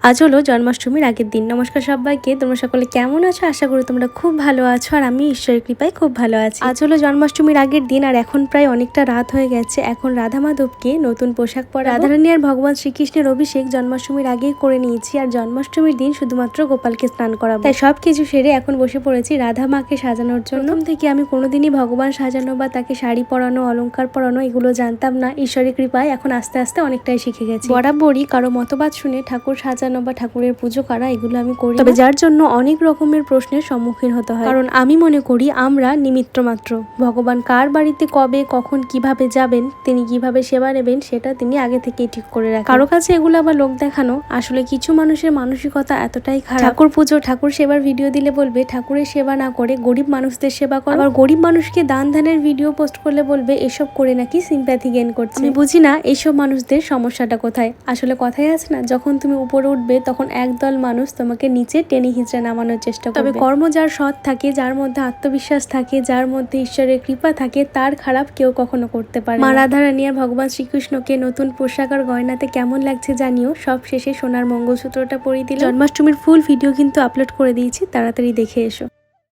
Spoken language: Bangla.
আজ হলো জন্মাষ্টমীর আগের দিন। নমস্কার সবাইকে, তোমরা সকলে কেমন আছো? আশা করি তোমরা খুব ভালো আছো, আর আমি ঈশ্বরের কৃপায় খুব ভালো আছি। আজ হলো জন্মাষ্টমীর আগের দিন, আর এখন প্রায় অনেকটা রাত হয়ে গেছে। এখন রাধা মাধবকে নতুন পোশাক পরা, রাধারানী আর ভগবান শ্রীকৃষ্ণের অভিষেক জন্মাষ্টমীর আগেই করে নিয়েছি, আর জন্মাষ্টমীর দিন শুধুমাত্র গোপালকে স্নান করাবো। তাই সবকিছু সেরে এখন বসে পড়েছি রাধা মাকে সাজানোর জন্য। প্রথম থেকে আমি কোনোদিনই ভগবান সাজানো বা তাকে শাড়ি পরানো, অলংকার পরানো এগুলো জানতাম না। ঈশ্বরের কৃপায় এখন আস্তে আস্তে অনেকটাই শিখে গেছি। বরাবরই কারো মতবাদ শুনে ঠাকুর সাজানো বা ঠাকুরের পুজো করা এগুলো আমি করি, তবে যার জন্য অনেক রকমের প্রশ্নের সম্মুখীন হতে হয়। কারণ আমি মনে করি আমরা নিমিত্ত মাত্র। ভগবান কার বাড়িতে কবে কখন কিভাবে যাবেন, তিনি কিভাবে সেবা নেবেন সেটা তিনি আগে থেকেই ঠিক করে রাখেন। কারো কাছে এগুলো আবার লোক দেখানো। আসলে কিছু মানুষের মানসিকতা এতটাই খারাপ, ঠাকুর পুজো ঠাকুর সেবার ভিডিও দিলে বলবে ঠাকুরের সেবা না করে গরিব মানুষদের সেবা করো, আবার গরিব মানুষকে দান ধ্যানের ভিডিও পোস্ট করলে বলবে এসব করে নাকি সিম্প্যাথি গেইন করছে। আমি বুঝি না এইসব মানুষদের সমস্যাটা কোথায়। আসলে কথাই আছে না, যখন তুমি উপরে উঠবে তখন একদল মানুষ তোমাকে নিচে টেনে হিঁচড়ে নামানোর চেষ্টা করবে। তবে কর্ম যার সৎ থাকে, যার মধ্যে আত্মবিশ্বাস থাকে, যার মধ্যে ঈশ্বরের কৃপা থাকে, তার খারাপ কেউ কখনো করতে পারে না। মা রাধারানী আর ভগবান শ্রীকৃষ্ণকে নতুন পোশাক আর গয়নাতে কেমন লাগছে জানিও। সব শেষে সোনার মঙ্গলসূত্রটা পরিয়ে দিল। জন্মাষ্টমীর ফুল ভিডিও কিন্তু আপলোড করে দিয়েছি, তাড়াতাড়ি দেখে এসো।